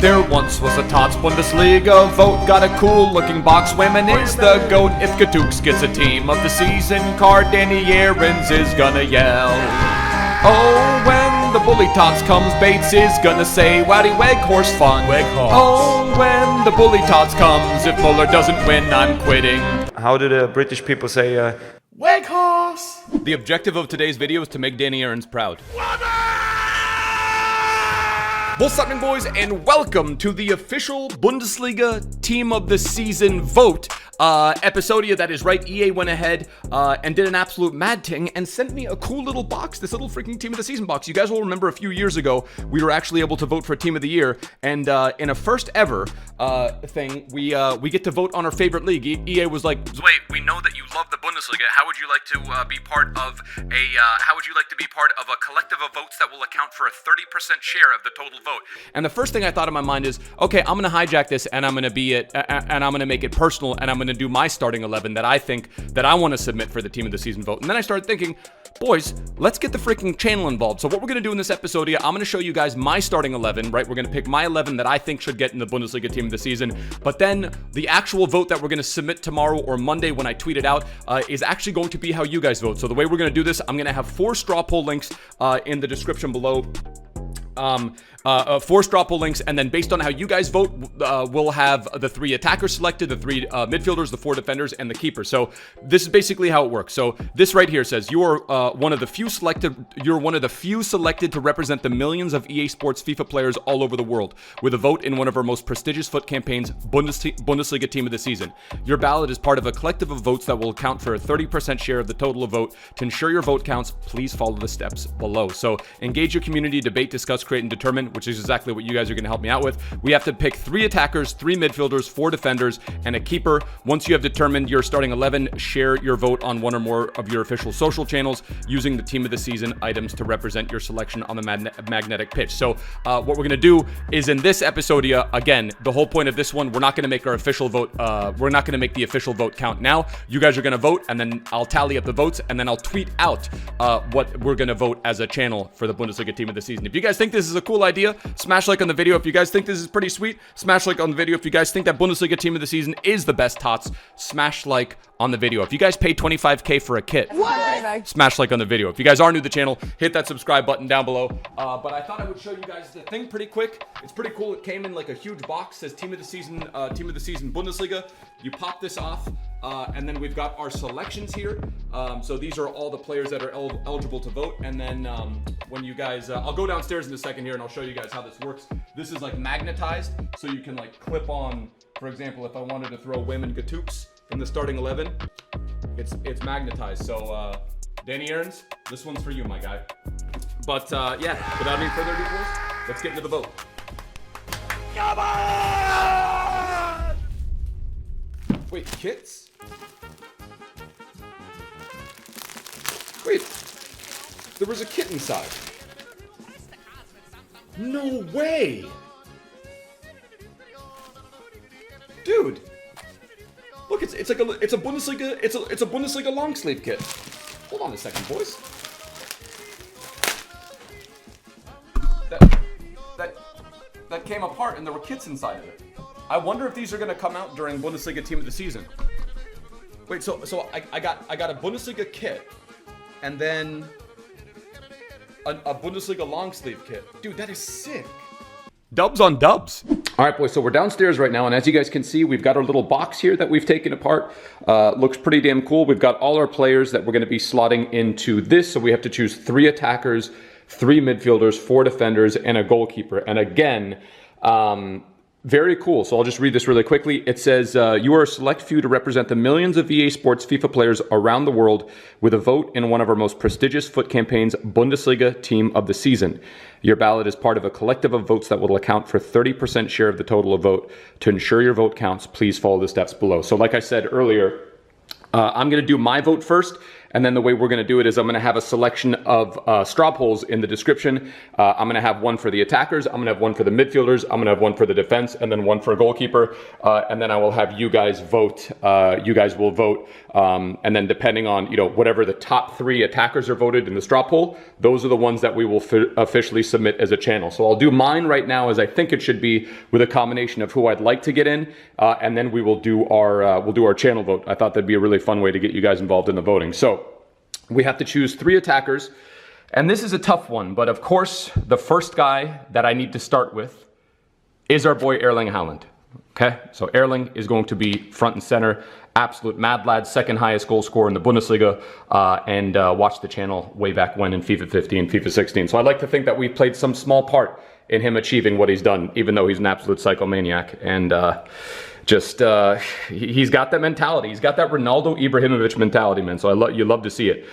There once was a TOTS Bundesliga vote. Got a cool looking box. Women is the GOAT. If Gadooks gets a team of the season card, Danny Aarons is gonna yell. Oh, when the bully tots comes, Bates is gonna say, Wowdy Weghorse fun. Oh, when the bully tots comes, if Muller doesn't win, I'm quitting. How do the British people say, Weghorse! The objective of today's video is to make Danny Aarons proud. What's happening, boys, and welcome to the official Bundesliga Team of the Season vote. Episodia, that is right. EA went ahead and did an absolute mad thing and sent me a cool little box, this little freaking Team of the Season box. You guys will remember a few years ago, we were actually able to vote for Team of the Year, and in a first ever thing, we get to vote on our favorite league. EA was like, wait, we know that you love the Bundesliga. How would you like to be part of a collective of votes that will account for a 30% share of the total vote? And the first thing I thought in my mind is, okay, I'm gonna hijack this and I'm gonna make it personal, and I'm gonna do my starting 11 that I think that I want to submit for the Team of the Season vote. And then I started thinking, boys, let's get the freaking channel involved. So what we're gonna do in this episode here, I'm gonna show you guys my starting 11, right? We're gonna pick my 11 that I think should get in the Bundesliga Team of the Season. But then the actual vote that we're gonna submit tomorrow or Monday when I tweet it out is actually going to be how you guys vote. So the way we're gonna do this, I'm gonna have 4 straw poll links in the description below. 4 straw poll links, and then based on how you guys vote, we'll have the 3 attackers selected, the 3 midfielders, the 4 defenders, and the keeper. So this is basically how it works. So this right here says you are one of the few selected to represent the millions of EA Sports FIFA players all over the world with a vote in one of our most prestigious foot campaigns, Bundesliga Team of the Season. Your ballot is part of a collective of votes that will account for a 30% share of the total vote. To ensure your vote counts, please follow the steps below. So engage your community, debate, discuss, create, and determine, which is exactly what you guys are going to help me out with. We have to pick 3 attackers, 3 midfielders, 4 defenders, and a keeper. Once you have determined your starting 11, share your vote on one or more of your official social channels using the Team of the Season items to represent your selection on the magnetic pitch. So what we're going to do is in this episode, again, the whole point of this one, we're not going to make our official vote. We're not going to make the official vote count now. You guys are going to vote, and then I'll tally up the votes, and then I'll tweet out what we're going to vote as a channel for the Bundesliga Team of the Season. If you guys think this is a cool idea, smash like on the video. If you guys think this is pretty sweet, smash like on the video. If you guys think that Bundesliga Team of the Season is the best TOTS, smash like on the video. If you guys pay 25K for a kit, smash like on the video. If you guys are new to the channel, hit that subscribe button down below. But I thought I would show you guys the thing pretty quick. It's pretty cool. It came in like a huge box, says Team of the Season Bundesliga. You pop this off, and then we've got our selections here. So these are all the players that are eligible to vote. And then when you guys, I'll go downstairs in a second here and I'll show you guys how this works. This is like magnetized, so you can like clip on, for example, if I wanted to throw Wim and Gadooks in the starting 11, it's magnetized. So Danny Aarons, this one's for you, my guy. But yeah, without any further ado, boys, let's get into the vote. Come on! Wait, kits? Wait, there was a kit inside. No way! Dude, look, it's a Bundesliga long sleeve kit. Hold on a second, boys. That came apart and there were kits inside of it. I wonder if these are gonna come out during Bundesliga Team of the Season. Wait, so I got a Bundesliga kit, and then a Bundesliga long sleeve kit. Dude, that is sick. Dubs on dubs. All right, boys, so we're downstairs right now, and as you guys can see, we've got our little box here that we've taken apart. Looks pretty damn cool. We've got all our players that we're gonna be slotting into this, so we have to choose 3 attackers, 3 midfielders, 4 defenders, and a goalkeeper. And again, very cool. So I'll just read this really quickly. It says, you are a select few to represent the millions of EA Sports FIFA players around the world with a vote in one of our most prestigious foot campaigns, Bundesliga Team of the Season. Your ballot is part of a collective of votes that will account for 30% share of the total of vote. To ensure your vote counts, please follow the steps below. So like I said earlier, I'm going to do my vote first, And then the way we're going to do it is I'm going to have a selection of straw polls in the description. I'm going to have one for the attackers. I'm going to have one for the midfielders. I'm going to have one for the defense, and then one for a goalkeeper. And then I will have you guys vote. You guys will vote. And then depending on, whatever the top 3 attackers are voted in the straw poll, those are the ones that we will officially submit as a channel. So I'll do mine right now as I think it should be, with a combination of who I'd like to get in, and then we will do our channel vote. I thought that'd be a really fun way to get you guys involved in the voting. So we have to choose 3 attackers, and this is a tough one, but of course the first guy that I need to start with is our boy Erling Haaland. Okay, so Erling is going to be front and center. Absolute mad lad, second highest goal scorer in the Bundesliga, and watched the channel way back when in FIFA 15, FIFA 16. So I'd like to think that we've played some small part in him achieving what he's done, even though he's an absolute psychomaniac. And he's got that mentality. He's got that Ronaldo Ibrahimovic mentality, man. So you love to see it.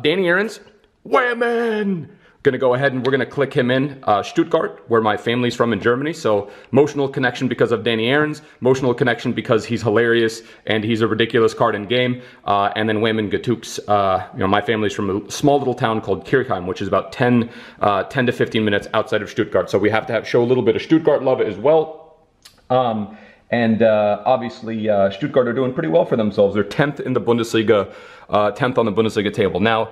Danny Aarons, whammin! Gonna go ahead and we're gonna click him in. Stuttgart, where my family's from in Germany. So emotional connection because of Danny Aarons, emotional connection because he's hilarious and he's a ridiculous card in game. And then Wayman Gatux, my family's from a small little town called Kirchheim, which is about 10 to 15 minutes outside of Stuttgart. So we have to show a little bit of Stuttgart love as well. Obviously, Stuttgart are doing pretty well for themselves. They're 10th in the Bundesliga, 10th on the Bundesliga table. Now,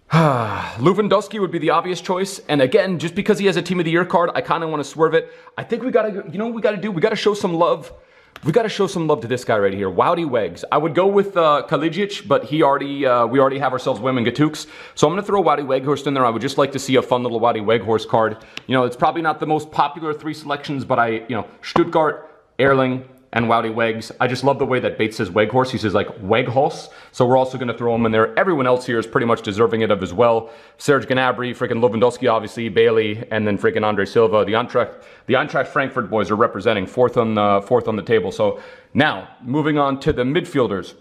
Lewandowski would be the obvious choice, and again, just because he has a Team of the Year card, I kind of want to swerve it. I think we gotta, what we gotta do? We gotta show some love. We gotta show some love to this guy right here, Wouty Wegs. I would go with Kalijic, but we already have ourselves Women Gatux, so I'm gonna throw Wouty Weghorst in there. I would just like to see a fun little Wouty Weghorst card. It's probably not the most popular 3 selections, but Stuttgart, Erling, and Wouty Wegs. I just love the way that Bates says Weghorst. He says like Weghorst. So we're also going to throw him in there. Everyone else here is pretty much deserving it of as well. Serge Gnabry, freaking Lewandowski, obviously, Bailey, and then freaking Andre Silva. The Eintracht Frankfurt boys are representing fourth on the table. So now moving on to the midfielders.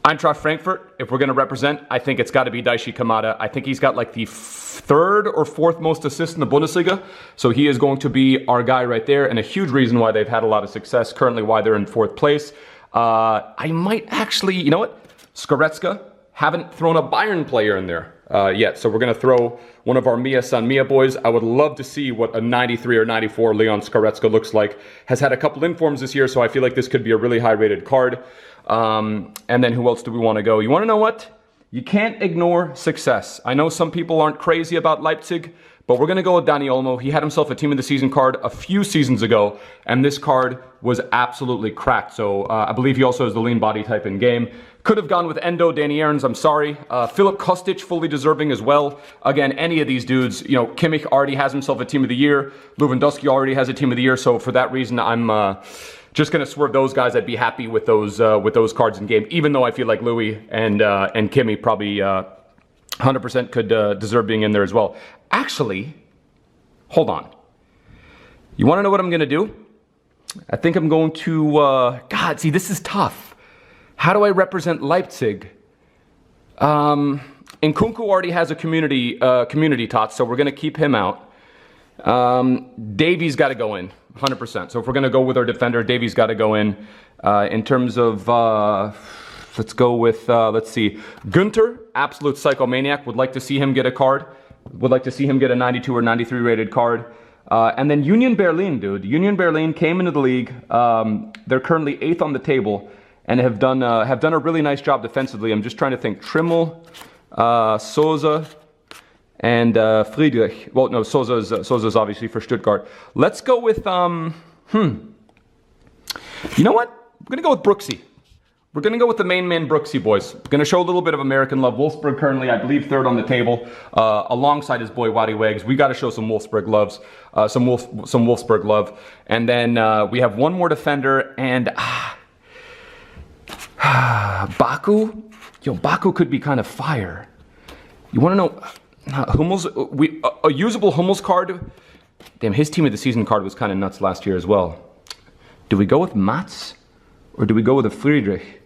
Eintracht Frankfurt, if we're going to represent, I think it's got to be Daichi Kamada. I think he's got like the 3rd or 4th most assists in the Bundesliga. So he is going to be our guy right there, and a huge reason why they've had a lot of success, currently why they're in 4th place. I might actually, Skoretska, haven't thrown a Bayern player in there yet. So we're going to throw one of our Mia San Mia boys. I would love to see what a 93 or 94 Leon Skoretska looks like. Has had a couple informs this year, so I feel like this could be a really high-rated card. And then who else do we want to go? You want to know what? You can't ignore success. I know some people aren't crazy about Leipzig, but we're going to go with Dani Olmo. He had himself a Team of the Season card a few seasons ago, and this card was absolutely cracked. So I believe he also has the lean body type in game. Could have gone with Endo, Danny Aarons, I'm sorry. Philip Kostic, fully deserving as well. Again, any of these dudes, Kimmich already has himself a Team of the Year. Lewandowski already has a Team of the Year. So for that reason, I'm just going to swerve those guys. I'd be happy with those cards in game, even though I feel like Louis and Kimmy probably 100% could deserve being in there as well. Actually, hold on. You want to know what I'm going to do? I think I'm going to... God, see, this is tough. How do I represent Leipzig? Nkunku already has a community TOTS, so we're going to keep him out. Davies got to go in, 100%. So if we're going to go with our defender, Davies got to go in. In terms of, let's go with, let's see, Günther, absolute psychomaniac. Would like to see him get a card. Would like to see him get a 92 or 93 rated card. And then Union Berlin, dude. Union Berlin came into the league. They're currently 8th on the table and have done a really nice job defensively. I'm just trying to think. Trimmel, Souza, and Friedrich. Well, no, Souza's obviously for Stuttgart. Let's go with, you know what? We're going to go with Brooksy. We're going to go with the main man Brooksy, boys. Going to show a little bit of American love. Wolfsburg currently, I believe, 3rd on the table, alongside his boy Wouty Wegs. We got to show some Wolfsburg loves, some Wolfsburg love. And then we have one more defender, and Baku. Yo, Baku could be kind of fire. You want to know Hummels? A usable Hummels card. Damn, his Team of the Season card was kind of nuts last year as well. Do we go with Mats or do we go with a Friedrich?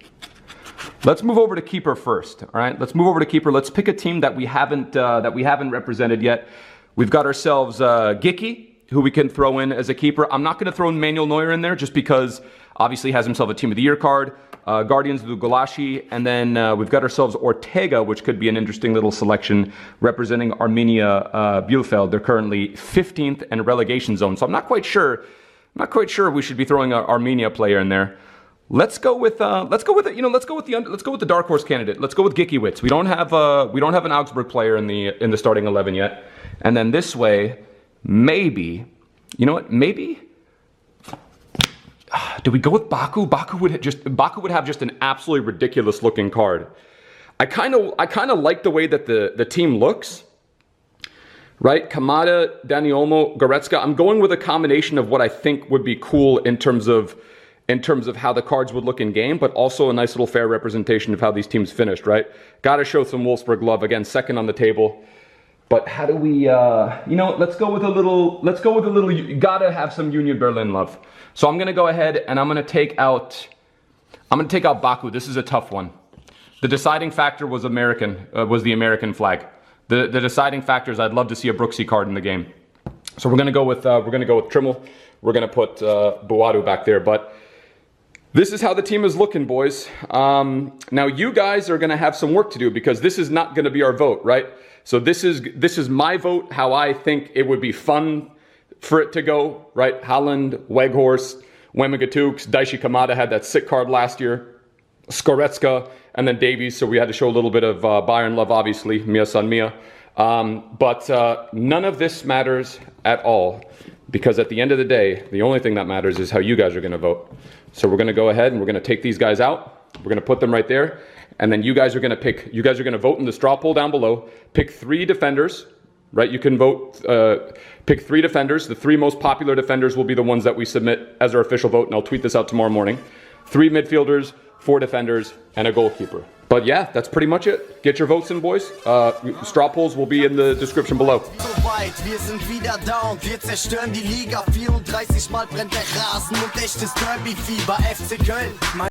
Let's move over to keeper first. All right, let's move over to keeper. Let's pick a team that we haven't represented yet. We've got ourselves Gicky, who we can throw in as a keeper. I'm not going to throw Manuel Neuer in there just because obviously he has himself a Team of the Year card. Guardians of Gulashi, and then we've got ourselves Ortega, which could be an interesting little selection representing Arminia Bielefeld. They're currently 15th in relegation zone, so I'm not quite sure. We should be throwing an Arminia player in there. Let's go with the dark horse candidate. Let's go with Gikiewicz. We don't have an Augsburg player in the starting 11 yet. And then this way, maybe, you know what? Maybe. Do we go with Baku? Baku would have just an absolutely ridiculous looking card. I kind of like the way that the team looks. Right? Kamada, Dani Olmo, Goretzka. I'm going with a combination of what I think would be cool in terms of how the cards would look in game, but also a nice little fair representation of how these teams finished, right? Got to show some Wolfsburg love. Again, second on the table. But how do we, let's go with a little, you gotta have some Union Berlin love. So I'm gonna go ahead and I'm gonna take out Baku. This is a tough one. The deciding factor was the American flag. The deciding factor is I'd love to see a Brooksy card in the game. So we're gonna go with Trimmel. We're gonna put Buadu back there, but this is how the team is looking, boys. Now you guys are gonna have some work to do because this is not gonna be our vote, right? So this is my vote, how I think it would be fun for it to go, right? Haaland, Weghorst, Wemigatuks, Daichi Kamada had that sick card last year, Skoretska, and then Davies, so we had to show a little bit of Bayern love, obviously, Mia San Mia. But none of this matters at all, because at the end of the day, the only thing that matters is how you guys are going to vote. So we're going to go ahead and we're going to take these guys out. We're going to put them right there. And then you guys are going to vote in the straw poll down below. Pick 3 defenders, right? You can vote, pick 3 defenders. The 3 most popular defenders will be the ones that we submit as our official vote. And I'll tweet this out tomorrow morning. 3 midfielders, 4 defenders, and a goalkeeper. But yeah, that's pretty much it. Get your votes in, boys. Straw polls will be in the description below. Wir sind wieder da und wir zerstören die Liga. 34 Mal brennt der Rasen und echtes Derby-Fieber. FC Köln.